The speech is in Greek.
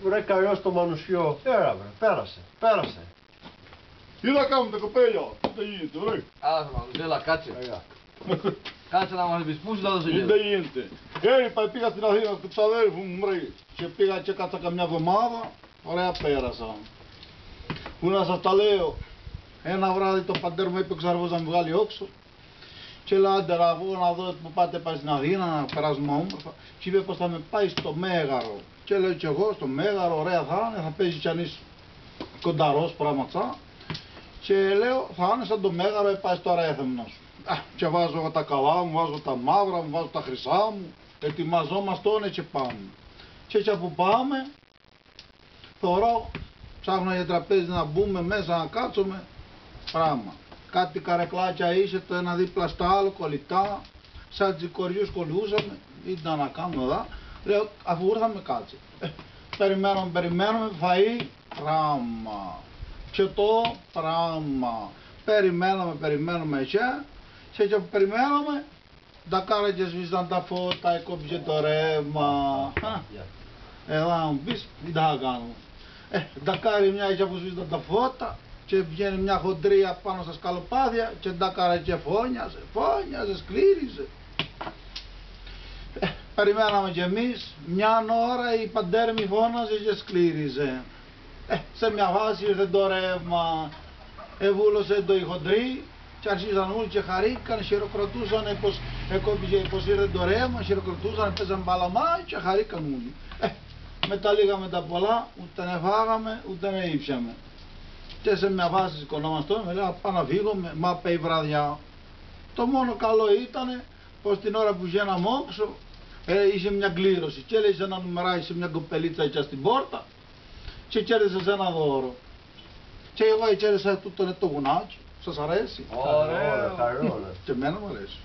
Βρε καηός το μανουσιό. Έλα βρε, πέρασε. Τι να κάνουμε κοπέλια, δεν γίνεται, ρε. Άρα Μανουσέλα, κάτσε. Κάτσε να μας πεις, πού σου θα δώσω γέλο. Δεν γίνεται. Είπα, πήγα στην Αθήνα του ξαδέρφου μου, ρε. Και πήγα και κάτσα καμιά εβδομάδα, ωραία πέρασα. Πού να σας τα λέω. Ένα βράδυ το πατέρ μου είπε ο ξαρβός να με βγάλει όξο. Και λέω άντε να βγω να δω που πάτε πάει στην Αθήνα να περάσουμε όμορφα. Και είπε πως θα με πάει στο Μέγαρο. Και λέω και εγώ στο Μέγαρο, ωραία θα είναι, θα παίζει κι αν είσαι κονταρός πράγματσα. Και λέω θα είναι σαν το Μέγαρο, πάει τώρα έθεμνος. Και βάζω εγώ τα καλά μου, βάζω τα μαύρα μου, βάζω τα χρυσά μου. Ετοιμαζόμαστε όνε και πάμε. Και έτσι που πάμε, θωρώ, ψάχνω για τραπέζι να μπούμε μέσα να κάτσουμε. Πράγμα. Κάτι καρεκλάκια είσαι το ένα δίπλα στο άλλο, κολλητά, σαν τζικοριούς κολλούσαμε, ήταν να κάνουμε εδώ. Λέω, αφού ήρθαμε κάτσε. Περιμένουμε, φαΐ, πράγμα. Και το πράγμα. Περιμένουμε έτσι. Και που περιμέναμε, τα κάρακια σβήσαν τα φώτα, έκοψε το ρεύμα. Εδώ να μου πεις, τι θα κάνουμε. Τα κάρι μια έτσι που σβήσαν τα φώτα, και βγαίνει μια χοντρία πάνω στα σκαλοπάδια και ντάκαρα και φώνιαζε, σκλήριζε. Περιμέναμε κι εμείς, μια ώρα η παντέρμη φώναζε και σκλήριζε. Σε μια βάση ήρθε το ρεύμα, εβούλωσε το η χοντρή και αρχίσαν όλοι και χαρήκαν, χειροκροτούσαν πως ήρθε το ρεύμα, χειροκροτούσαν, παίζαν παλαμά και χαρήκαν όλοι. Μετά λίγα τα πολλά, ούτε ne φάγαμε, ούτε ne ήπιαμε. Και σε μια βάση σηκωνόμαστε, με λέει πάω να φύγουμε, μα πέει βραδιά. Το μόνο καλό ήταν πως την ώρα που βγαίναμε όξω είχε μια κλήρωση και έλεγε ένα νουμεράκι σε μια κοπελίτσα εκεί στην πόρτα και κέρδισες ένα δώρο. Και εγώ κέρδισα τούτο το γουνάκι, σας αρέσει? Ωραίο, καλό. Και εμένα μου αρέσει.